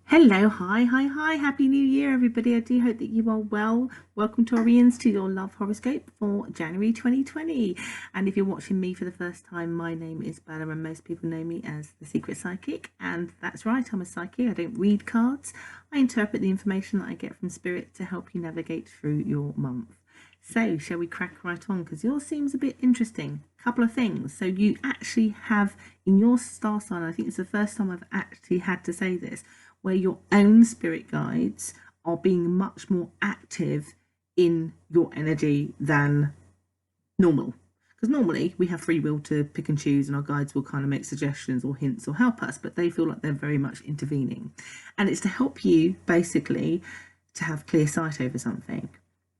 Hello, hi, happy new year everybody. I do hope that you are well. Welcome Taurians to your love horoscope for January 2020. And if you're watching me for the first time, my name is Bella and most people know me as the Secret Psychic, and that's right, I'm a psychic. I don't read cards. I interpret the information that I get from spirit to help you navigate through your month. So shall we crack right on, because yours seems a bit interesting. Couple of things. So you actually have in your star sign, I think it's the first time I've actually had to say this, where your own spirit guides are being much more active in your energy than normal. Because normally we have free will to pick and choose, and our guides will kind of make suggestions or hints or help us, but they feel like they're very much intervening. And it's to help you basically to have clear sight over something.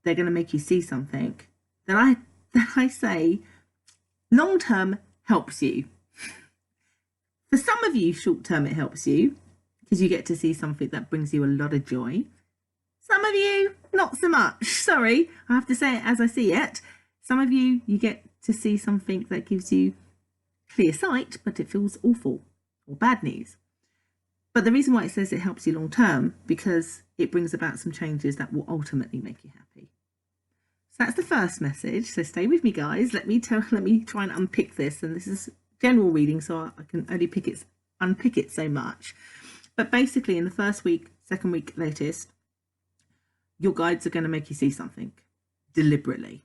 They're going to make you see something that I say long term helps you. For some of you, short term it helps you, because you get to see something that brings you a lot of joy. Some of you, not so much. Sorry, I have to say it as I see it. Some of you, you get to see something that gives you clear sight, but it feels awful or bad news. But the reason why it says it helps you long term, because it brings about some changes that will ultimately make you happy. So that's the first message. So stay with me, guys. Let me try and unpick this. And this is general reading, so I can only unpick it so much. But basically, in the first week, second week latest, your guides are going to make you see something deliberately,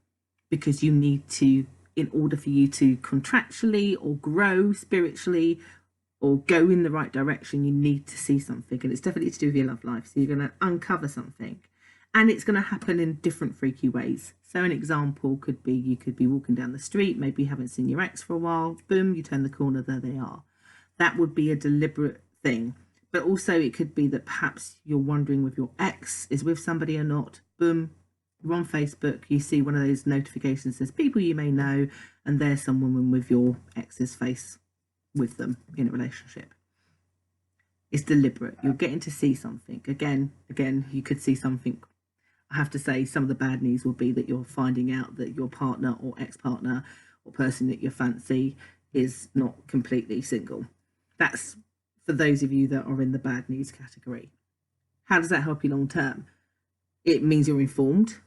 because you need to, in order for you to contractually or grow spiritually or go in the right direction, you need to see something. And it's definitely to do with your love life. So you're going to uncover something. And it's going to happen in different freaky ways. So an example could be, you could be walking down the street, maybe you haven't seen your ex for a while, boom, you turn the corner, there they are. That would be a deliberate thing. But also it could be that perhaps you're wondering if your ex is with somebody or not. Boom, you're on Facebook, you see one of those notifications, says people you may know, and there's some woman with your ex's face with them in a relationship. It's deliberate. You're getting to see something. Again, you could see something. I have to say, some of the bad news will be that you're finding out that your partner or ex-partner or person that you fancy is not completely single. That's for those of you that are in the bad news category. How does that help you long term? It means you're informed,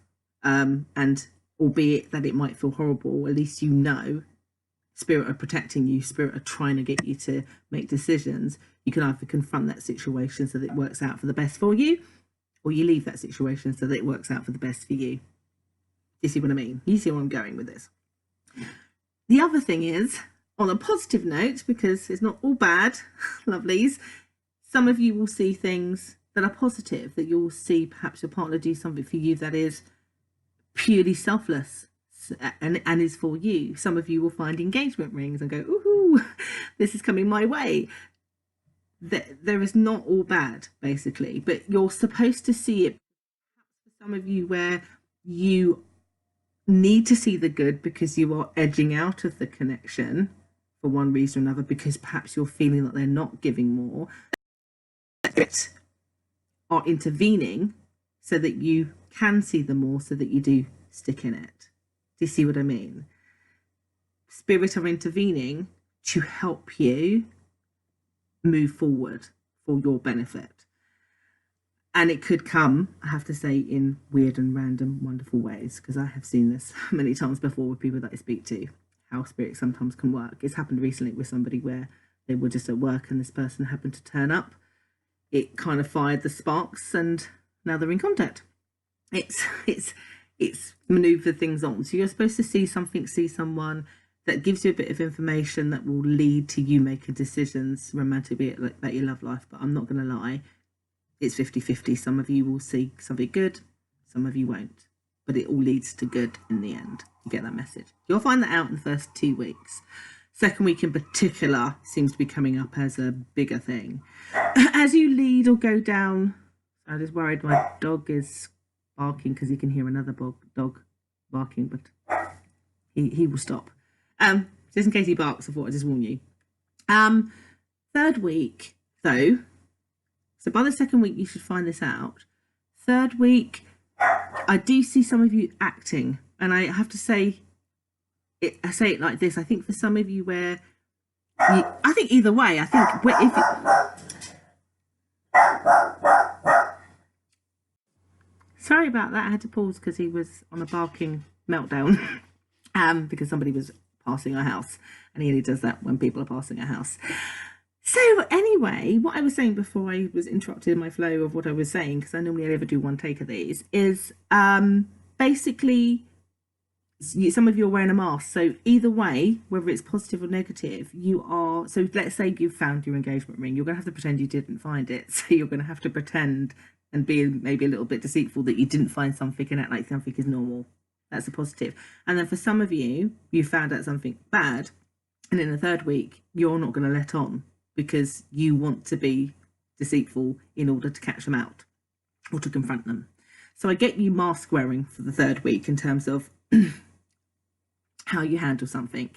and albeit that it might feel horrible, at least you know spirit are protecting you, spirit are trying to get you to make decisions. You can either confront that situation so that it works out for the best for you, or you leave that situation so that it works out for the best for you. You see what I mean? You see where I'm going with this. The other thing is, on a positive note, because it's not all bad, lovelies, some of you will see things that are positive, that you'll see perhaps your partner do something for you that is purely selfless and is for you. Some of you will find engagement rings and go, ooh, this is coming my way. There is not all bad, basically, but you're supposed to see it, for some of you, where you need to see the good because you are edging out of the connection for one reason or another, because perhaps you're feeling that they're not giving more, that are intervening so that you can see them more, so that you do stick in it. Do you see what I mean? Spirit are intervening to help you move forward for your benefit. And it could come, I have to say, in weird and random, wonderful ways, because I have seen this many times before with people that I speak to, how spirit sometimes can work. It's happened recently with somebody where they were just at work and this person happened to turn up. It kind of fired the sparks, and now they're in contact. It's maneuvered things on. So you're supposed to see something, see someone that gives you a bit of information that will lead to you making decisions romantically about your love life. But I'm not going to lie, it's 50-50. Some of you will see something good, some of you won't. But it all leads to good in the end. You get that message. You'll find that out in the first 2 weeks. Second week in particular seems to be coming up as a bigger thing. As you lead or go down, I'm just worried my dog is barking because he can hear another dog barking, but he will stop. Just in case he barks, I thought I'd just warn you. Third week, though, so by the second week you should find this out. Third week, I do see some of you acting, and I have to say, I say it like this. I think for some of you where, I think either way, I think if Sorry about that. I had to pause because he was on a barking meltdown because somebody was passing our house, and he only does that when people are passing our house. So anyway, what I was saying before I was interrupted in my flow of what I was saying, because I normally only do one take of these, is basically some of you are wearing a mask. So either way, whether it's positive or negative, you are. So let's say you've found your engagement ring, you're going to have to pretend you didn't find it. So you're going to have to pretend and be maybe a little bit deceitful that you didn't find something and act like something is normal. That's a positive. And then for some of you, you found out something bad, and in the third week, you're not going to let on because you want to be deceitful in order to catch them out or to confront them. So I get you mask wearing for the third week in terms of how you handle something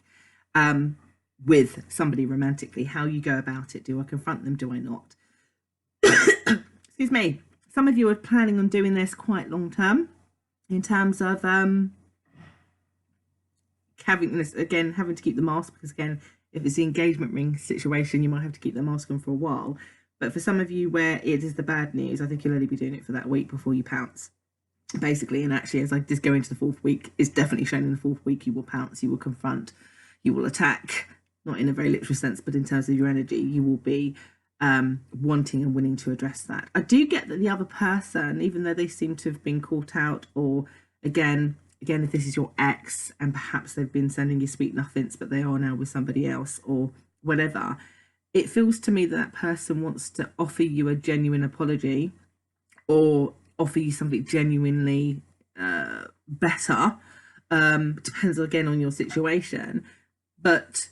with somebody romantically, how you go about it. Do I confront them? Do I not? Excuse me. Some of you are planning on doing this quite long term in terms of having this, again, having to keep the mask, because again, if it's the engagement ring situation, you might have to keep the mask on for a while. But for some of you where it is the bad news, I think you'll only be doing it for that week before you pounce, basically. And actually, as I just go into the fourth week, it's definitely shown in the fourth week, you will pounce, you will confront, you will attack, not in a very literal sense, but in terms of your energy, you will be wanting and willing to address that. I do get that the other person, even though they seem to have been caught out, or again, if this is your ex and perhaps they've been sending you sweet nothings, but they are now with somebody else or whatever, it feels to me that that person wants to offer you a genuine apology or offer you something genuinely better. Depends again on your situation, but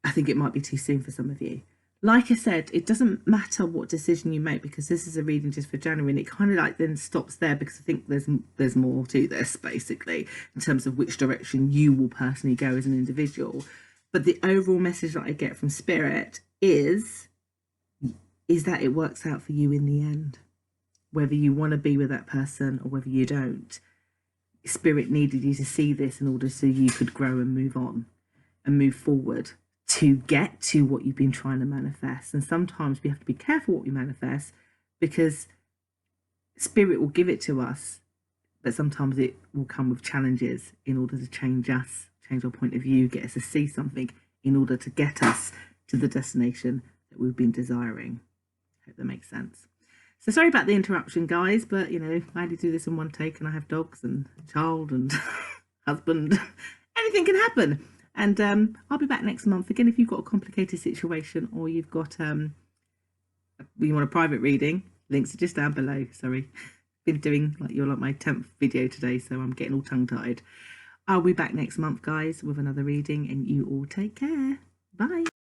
I think it might be too soon for some of you. Like I said, it doesn't matter what decision you make, because this is a reading just for January, and it kind of like then stops there, because I think there's more to this, basically, in terms of which direction you will personally go as an individual. But the overall message that I get from Spirit is that it works out for you in the end, whether you want to be with that person or whether you don't. Spirit needed you to see this in order so you could grow and move on and move forward to get to what you've been trying to manifest. And sometimes we have to be careful what we manifest, because Spirit will give it to us, but sometimes it will come with challenges in order to change us, change our point of view, get us to see something in order to get us to the destination that we've been desiring. Hope that makes sense. So sorry about the interruption, guys, but you know, I had to do this in one take, and I have dogs and a child and husband. Anything can happen. And I'll be back next month. Again, if you've got a complicated situation, or you've got you want a private reading, links are just down below. Sorry, been doing you're like my 10th video today, so I'm getting all tongue-tied. I'll be back next month, guys, with another reading, and you all take care. Bye.